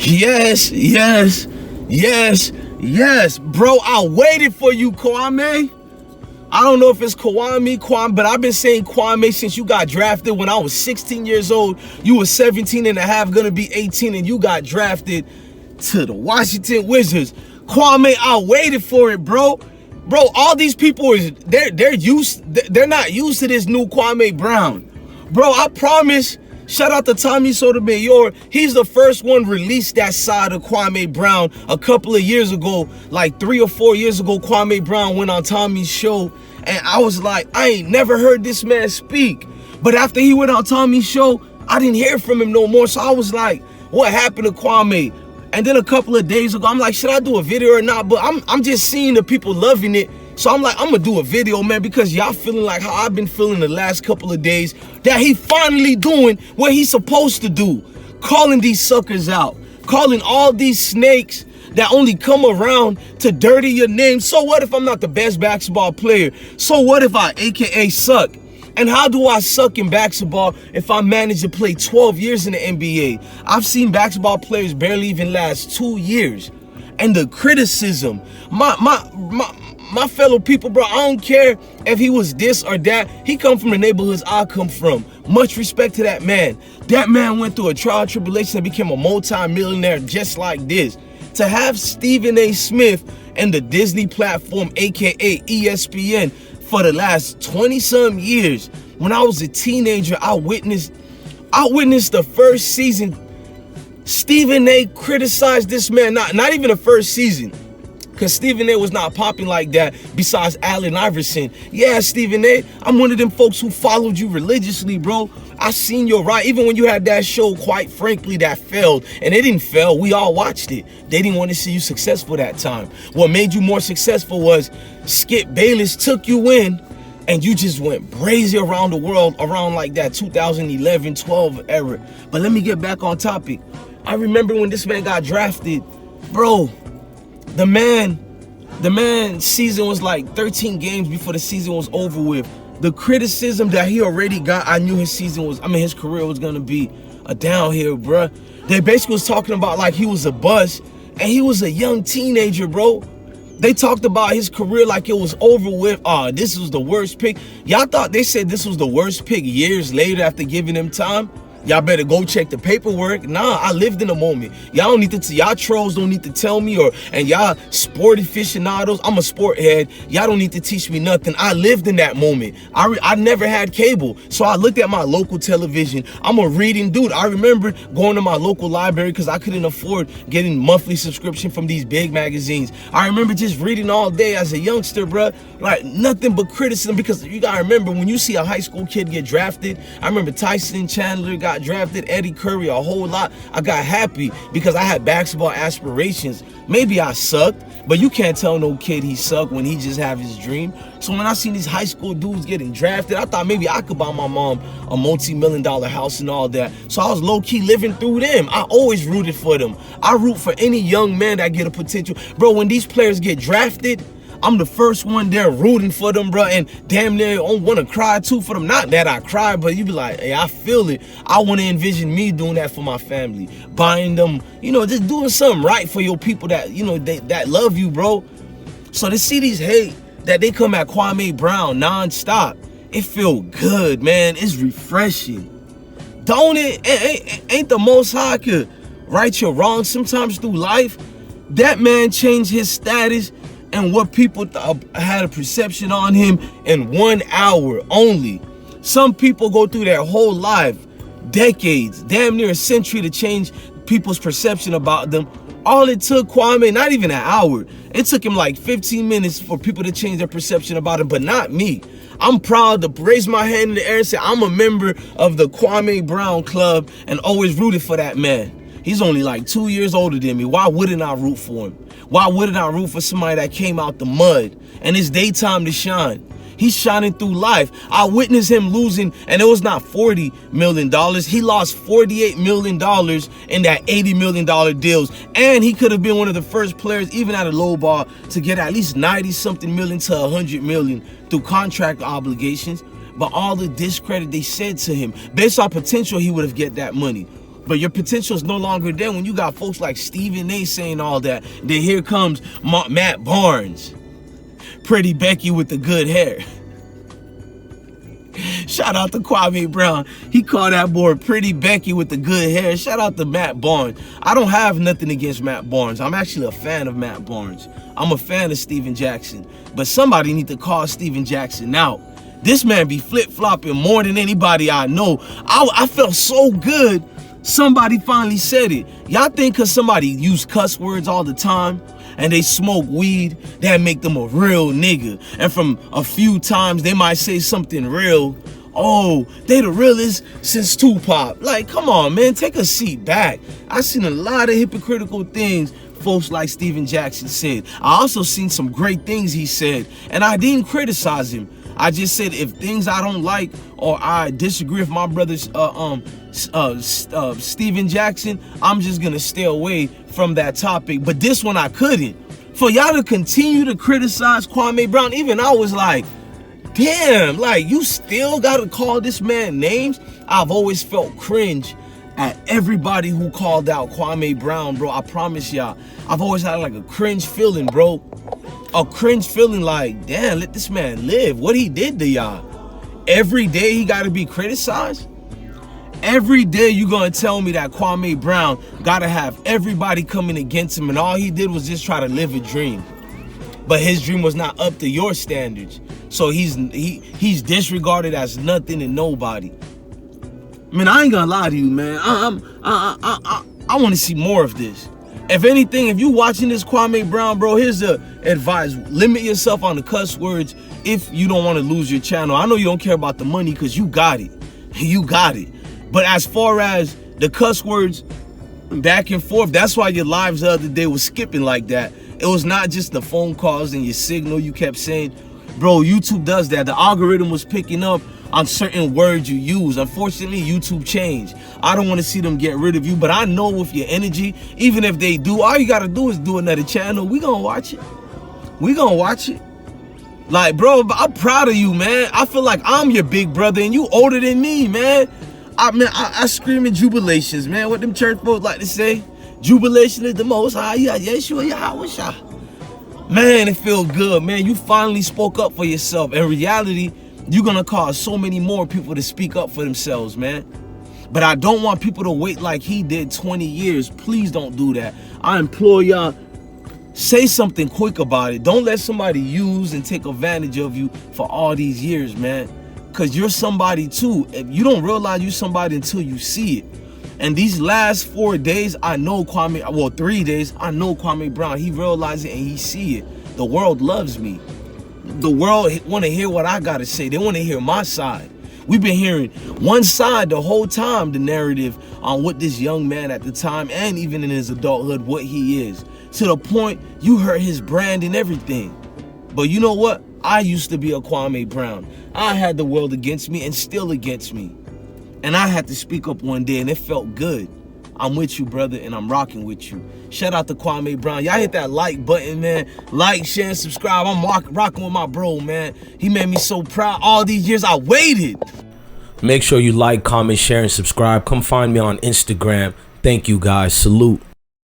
Yes, yes, yes, yes. Bro, I waited for you, Kwame. I don't know if it's Kwame, but I've been saying Kwame since you got drafted when I was 16 years old. You were 17 and a half, gonna be 18, and you got drafted to the Washington Wizards. Kwame, I waited for it, bro. Bro, all these people they're not used to this new Kwame Brown. Bro, I promise. Shout out to Tommy Sotomayor. He's the first one released that side of Kwame Brown a couple of years ago. Like 3 or 4 years ago, Kwame Brown went on Tommy's show. And I was like, I ain't never heard this man speak. But after he went on Tommy's show, I didn't hear from him no more. So I was like, what happened to Kwame? And then a couple of days ago, I'm like, should I do a video or not? But I'm just seeing the people loving it. So I'm like, I'm gonna do a video, man, because y'all feeling like how I've been feeling the last couple of days, that he finally doing what he's supposed to do. Calling these suckers out. Calling all these snakes that only come around to dirty your name. So what if I'm not the best basketball player? So what if I AKA suck? And how do I suck in basketball if I manage to play 12 years in the NBA? I've seen basketball players barely even last 2 years. And the criticism, my fellow people, bro, I don't care if he was this or that. He come from the neighborhoods I come from. Much respect to that man. That man went through a trial and tribulation and became a multi-millionaire just like this. To have Stephen A. Smith and the Disney platform, aka ESPN, for the last 20-some years. When I was a teenager, I witnessed the first season. Stephen A. criticized this man, not even the first season. Because Stephen A was not popping like that besides Allen Iverson. Yeah, Stephen A, I'm one of them folks who followed you religiously, bro. I seen your right. Even when you had that show, quite frankly, that failed. And it didn't fail. We all watched it. They didn't want to see you successful that time. What made you more successful was Skip Bayless took you in and you just went crazy around the world around like that 2011-12 era. But let me get back on topic. I remember when this man got drafted, bro. The man season was like 13 games before the season was over with. The criticism that he already got, I knew his career was gonna be a downhill, bruh. They basically was talking about like he was a bust, and he was a young teenager, bro. They talked about his career like it was over with. Oh, this was the worst pick. Y'all thought they said this was the worst pick years later after giving him time? Y'all better go check the paperwork. Nah, I lived in the moment. Y'all trolls don't need to tell me, and y'all sport aficionados, I'm a sport head. Y'all don't need to teach me nothing. I lived in that moment. I never had cable, so I looked at my local television. I'm a reading dude. I remember going to my local library because I couldn't afford getting monthly subscription from these big magazines. I remember just reading all day as a youngster, bruh. Like nothing but criticism, because you gotta remember when you see a high school kid get drafted. I remember Tyson Chandler got drafted, Eddie Curry, a whole lot. I got happy because I had basketball aspirations. Maybe I sucked, but you can't tell no kid he sucked when he just have his dream. So when I seen these high school dudes getting drafted, I thought maybe I could buy my mom a multi-million-dollar house and all that. So I was low-key living through them. I always rooted for them. I root for any young man that get a potential. Bro, when these players get drafted, I'm the first one there rooting for them, bro, and damn near I want to cry too for them. Not that I cry, but you be like, hey, I feel it. I want to envision me doing that for my family, buying them, just doing something right for your people that, that love you, bro. So to see these hate that they come at Kwame Brown nonstop, it feel good, man. It's refreshing. Don't it? Ain't the Most High could right your wrongs sometimes through life? That man changed his status and what people had a perception on him in 1 hour only. Some people go through their whole life, decades, damn near a century to change people's perception about them. All it took Kwame, not even an hour, it took him like 15 minutes for people to change their perception about him, but not me. I'm proud to raise my hand in the air and say I'm a member of the Kwame Brown Club and always rooted for that man. He's only like 2 years older than me. Why wouldn't I root for him? Why wouldn't I root for somebody that came out the mud and it's daytime to shine? He's shining through life. I witnessed him losing, and it was not $40 million. He lost $48 million in that $80 million deals. And he could have been one of the first players, even at a low ball, to get at least 90-something million to 100 million through contract obligations. But all the discredit they said to him, based on potential, he would have get that money. But your potential is no longer there when you got folks like Stephen A saying all that. Then here comes Matt Barnes. Pretty Becky with the good hair. Shout out to Kwame Brown. He called that boy Pretty Becky with the good hair. Shout out to Matt Barnes. I don't have nothing against Matt Barnes. I'm actually a fan of Matt Barnes. I'm a fan of Steven Jackson. But somebody need to call Steven Jackson out. This man be flip-flopping more than anybody I know. I felt so good somebody finally said it. Y'all think because somebody use cuss words all the time and they smoke weed, that make them a real nigga. And from a few times they might say something real. Oh, they the realest since Tupac. Like, come on, man, take a seat back. I seen a lot of hypocritical things folks like Steven Jackson said. I also seen some great things he said, and I didn't criticize him. I just said if things I don't like or I disagree with my brother's Steven Jackson, I'm just gonna stay away from that topic. But this one I couldn't. For y'all to continue to criticize Kwame Brown, even I was like, damn, like you still gotta call this man names? I've always felt cringe at everybody who called out Kwame Brown, bro. I promise y'all. I've always had like a cringe feeling, bro. A cringe feeling like, damn, let this man live. What he did to y'all. Every day he gotta be criticized? Every day you gonna tell me that Kwame Brown gotta have everybody coming against him and all he did was just try to live a dream. But his dream was not up to your standards. So he's disregarded as nothing and nobody. Man, I ain't gonna lie to you, man. I want to see more of this. If anything, if you watching this Kwame Brown, bro, here's the advice. Limit yourself on the cuss words if you don't want to lose your channel. I know you don't care about the money because you got it. You got it. But as far as the cuss words back and forth, that's why your lives the other day was skipping like that. It was not just the phone calls and your signal you kept saying. Bro, YouTube does that. The algorithm was picking up on certain words you use. Unfortunately, YouTube changed. I don't want to see them get rid of you, but I know with your energy, even if they do, all you got to do is do another channel. We gonna watch it. We gonna watch it. Like, bro, I'm proud of you, man. I feel like I'm your big brother and you older than me, man. I scream in jubilations, man. What them church folks like to say? Jubilation is the most high. Yeah, Yeshua, Yahweh. Man, it feels good, man. You finally spoke up for yourself. In reality, you're gonna cause so many more people to speak up for themselves, man. But I don't want people to wait like he did 20 years. Please don't do that. I implore y'all, say something quick about it. Don't let somebody use and take advantage of you for all these years, man. Because you're somebody too. If you don't realize you're somebody until you see it. And these last 4 days, I know Kwame, well, 3 days, I know Kwame Brown. He realized it and he see it. The world loves me. The world want to hear what I got to say. They want to hear my side. We've been hearing one side the whole time, the narrative on what this young man at the time and even in his adulthood, what he is. To the point you hurt his brand and everything. But you know what? I used to be a Kwame Brown. I had the world against me and still against me. And I had to speak up one day and it felt good. I'm with you, brother, and I'm rocking with you. Shout out to Kwame Brown. Y'all hit that like button, man. Like, share, and subscribe. I'm rocking with my bro, man. He made me so proud. All these years I waited. Make sure you like, comment, share, and subscribe. Come find me on Instagram. Thank you, guys. Salute.